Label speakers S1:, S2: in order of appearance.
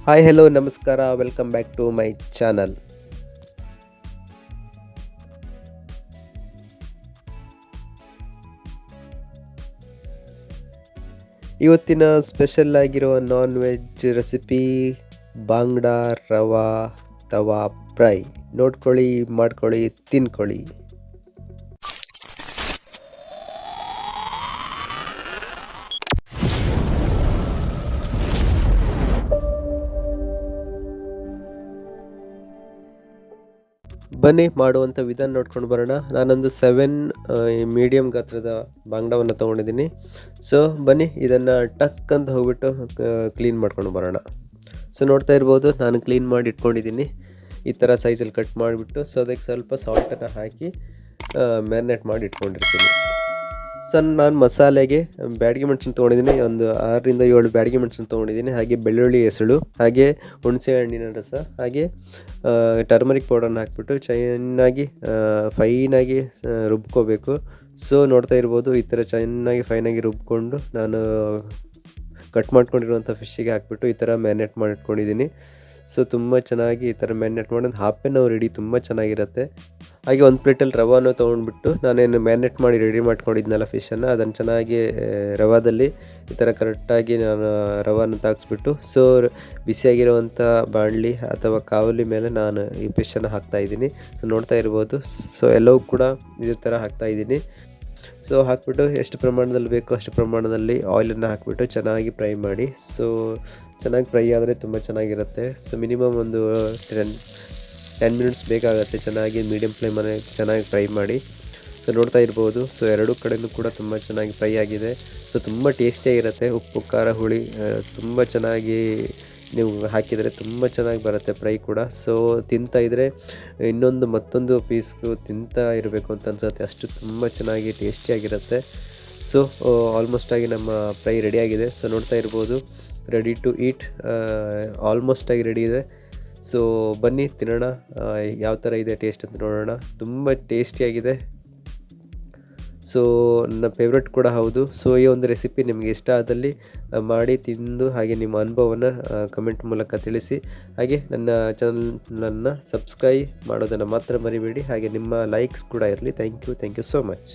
S1: Hi hello ನಮಸ್ಕಾರ, welcome back to my channel. ಇವತ್ತಿನ special ಆಗಿರೋ ನಾನ್ ವೆಜ್ ರೆಸಿಪಿ ಬಾಂಗ್ಡಾ ರವಾ ತವಾ ಫ್ರೈ. ನೋಡ್ಕೊಳ್ಳಿ, ಮಾಡ್ಕೊಳ್ಳಿ, ತಿನ್ಕೊಳ್ಳಿ. ಬನ್ನಿ ಮಾಡುವಂಥ ವಿಧಾನ ನೋಡ್ಕೊಂಡು ಬರೋಣ. ನಾನೊಂದು 7 ಮೀಡಿಯಮ್ ಗಾತ್ರದ ಬಾಂಗ್ಡಾವನ್ನು ತೊಗೊಂಡಿದ್ದೀನಿ. ಸೊ ಬನ್ನಿ ಇದನ್ನು ಟಕ್ ಅಂತ ಹೋಗ್ಬಿಟ್ಟು ಕ್ಲೀನ್ ಮಾಡ್ಕೊಂಡು ಬರೋಣ. ಸೊ ನೋಡ್ತಾ ಇರ್ಬೋದು, ನಾನು ಕ್ಲೀನ್ ಮಾಡಿ ಇಟ್ಕೊಂಡಿದ್ದೀನಿ. ಈ ಥರ ಸೈಜಲ್ಲಿ ಕಟ್ ಮಾಡಿಬಿಟ್ಟು, ಸೊ ಅದಕ್ಕೆ ಸ್ವಲ್ಪ ಸಾಲ್ಟನ್ನು ಹಾಕಿ ಮ್ಯಾರಿನೇಟ್ ಮಾಡಿ ಇಟ್ಕೊಂಡಿರ್ತೀನಿ. ಸೊ ನಾನು ಮಸಾಲೆಗೆ ಬ್ಯಾಡಗಿ ಮೆಣಸನ್ನು ತೊಗೊಂಡಿದ್ದೀನಿ. ಒಂದು 6ರಿಂದ 7 ಬ್ಯಾಡಗಿ ಮೆಣಸನ್ನು ತೊಗೊಂಡಿದ್ದೀನಿ. ಹಾಗೆ ಬೆಳ್ಳುಳ್ಳಿ ಹೆಸಳು, ಹಾಗೆ ಹುಣಸೆ ಹಣ್ಣಿನ ರಸ, ಹಾಗೆ ಟರ್ಮರಿಕ್ ಪೌಡರ್ನ ಹಾಕ್ಬಿಟ್ಟು ಚೆನ್ನಾಗಿ ಫೈನಾಗಿ ರುಬ್ಕೋಬೇಕು. ಸೊ ನೋಡ್ತಾ ಇರ್ಬೋದು, ಈ ಥರ ಚೆನ್ನಾಗಿ ಫೈನಾಗಿ ರುಬ್ಕೊಂಡು ನಾನು ಕಟ್ ಮಾಡ್ಕೊಂಡಿರುವಂಥ ಫಿಶ್ಶಿಗೆ ಹಾಕ್ಬಿಟ್ಟು ಈ ಥರ ಮ್ಯಾರಿನೇಟ್ ಮಾಡಿ ಇಟ್ಕೊಂಡಿದ್ದೀನಿ. ಸೊ ತುಂಬ ಚೆನ್ನಾಗಿ ಈ ಥರ ಮ್ಯಾರಿನೇಟ್ ಮಾಡಿ ಒಂದು ಹಾಫ್ ಆನ್ ಅವರ್ ಇಡಿ, ತುಂಬ ಚೆನ್ನಾಗಿರುತ್ತೆ. ಹಾಗೆ ಒಂದು ಪ್ಲೇಟಲ್ಲಿ ರವಾನು ತೊಗೊಂಡ್ಬಿಟ್ಟು ನಾನೇನು ಮ್ಯಾರಿನೇಟ್ ಮಾಡಿ ರೆಡಿ ಮಾಡ್ಕೊಂಡಿದ್ನಲ್ಲ ಫಿಶನ್ನು, ಅದನ್ನು ಚೆನ್ನಾಗಿ ರವಾದಲ್ಲಿ ಈ ಥರ ಕರೆಕ್ಟಾಗಿ ನಾನು ರವಾನ ತಾಗಿಸ್ಬಿಟ್ಟು, ಸೊ ಬಿಸಿಯಾಗಿರುವಂಥ ಬಾಣಲಿ ಅಥವಾ ಕಾವಲಿ ಮೇಲೆ ನಾನು ಈ ಫಿಶನ್ನು ಹಾಕ್ತಾಯಿದ್ದೀನಿ. ಸೊ ನೋಡ್ತಾ ಇರ್ಬೋದು, ಸೊ ಎಲ್ಲವೂ ಕೂಡ ಇದೇ ಥರ ಹಾಕ್ತಾಯಿದ್ದೀನಿ. ಸೊ ಹಾಕ್ಬಿಟ್ಟು ಎಷ್ಟು ಪ್ರಮಾಣದಲ್ಲಿ ಬೇಕೋ ಅಷ್ಟು ಪ್ರಮಾಣದಲ್ಲಿ ಆಯಿಲನ್ನು ಹಾಕಿಬಿಟ್ಟು ಚೆನ್ನಾಗಿ ಫ್ರೈ ಮಾಡಿ. ಸೊ ಚೆನ್ನಾಗಿ ಫ್ರೈ ಆದರೆ ತುಂಬ ಚೆನ್ನಾಗಿರುತ್ತೆ. ಸೊ ಮಿನಿಮಮ್ ಒಂದು 10 ಮಿನಿಟ್ಸ್ ಬೇಕಾಗುತ್ತೆ ಚೆನ್ನಾಗಿ ಮೀಡಿಯಮ್ ಫ್ಲೇಮಲ್ಲಿ ಚೆನ್ನಾಗಿ ಫ್ರೈ ಮಾಡಿ. ಸೊ ನೋಡ್ತಾ ಇರ್ಬೋದು, ಸೊ ಎರಡೂ ಕಡೆಯೂ ಕೂಡ ತುಂಬ ಚೆನ್ನಾಗಿ ಫ್ರೈ ಆಗಿದೆ. ಸೊ ತುಂಬ ಟೇಸ್ಟಿಯಾಗಿರುತ್ತೆ. ಉಪ್ಪು ಖಾರ ಹುಳಿ ತುಂಬ ಚೆನ್ನಾಗಿ ನೀವು ಹಾಕಿದರೆ ತುಂಬ ಚೆನ್ನಾಗಿ ಬರುತ್ತೆ ಫ್ರೈ ಕೂಡ. ಸೊ ತಿಂತಾಯಿದ್ರೆ ಮತ್ತೊಂದು ಪೀಸ್ಗೂ ತಿಂತಾ ಇರಬೇಕು ಅಂತ ಅನ್ಸುತ್ತೆ, ಅಷ್ಟು ತುಂಬ ಚೆನ್ನಾಗಿ ಟೇಸ್ಟಿಯಾಗಿರುತ್ತೆ. ಸೊ ಆಲ್ಮೋಸ್ಟ್ ಆಗಿ ನಮ್ಮ ಫ್ರೈ ರೆಡಿಯಾಗಿದೆ. ಸೊ ನೋಡ್ತಾ ಇರ್ಬೋದು, ರೆಡಿ ಟು ಈಟ್, ಆಲ್ಮೋಸ್ಟ್ ಆಗಿ ರೆಡಿ ಇದೆ. ಸೊ ಬನ್ನಿ ತಿನ್ನೋಣ, ಯಾವ ಥರ ಇದೆ ಟೇಸ್ಟ್ ಅಂತ ನೋಡೋಣ. ತುಂಬ ಟೇಸ್ಟಿಯಾಗಿದೆ. ಸೊ ನನ್ನ ಫೇವ್ರೆಟ್ ಕೂಡ ಹೌದು. ಸೊ ಈ ಒಂದು ರೆಸಿಪಿ ನಿಮಗೆ ಇಷ್ಟ ಆದಲ್ಲಿ ಮಾಡಿ ತಿಂದು ಹಾಗೆ ನಿಮ್ಮ ಅನುಭವವನ್ನು ಕಮೆಂಟ್ ಮೂಲಕ ತಿಳಿಸಿ. ಹಾಗೆ ನನ್ನ ಚಾನಲನ್ನು ಸಬ್ಸ್ಕ್ರೈಬ್ ಮಾಡೋದನ್ನು ಮಾತ್ರ ಮರಿಬೇಡಿ. ಹಾಗೆ ನಿಮ್ಮ ಲೈಕ್ಸ್ ಕೂಡ ಇರಲಿ. Thank you so much.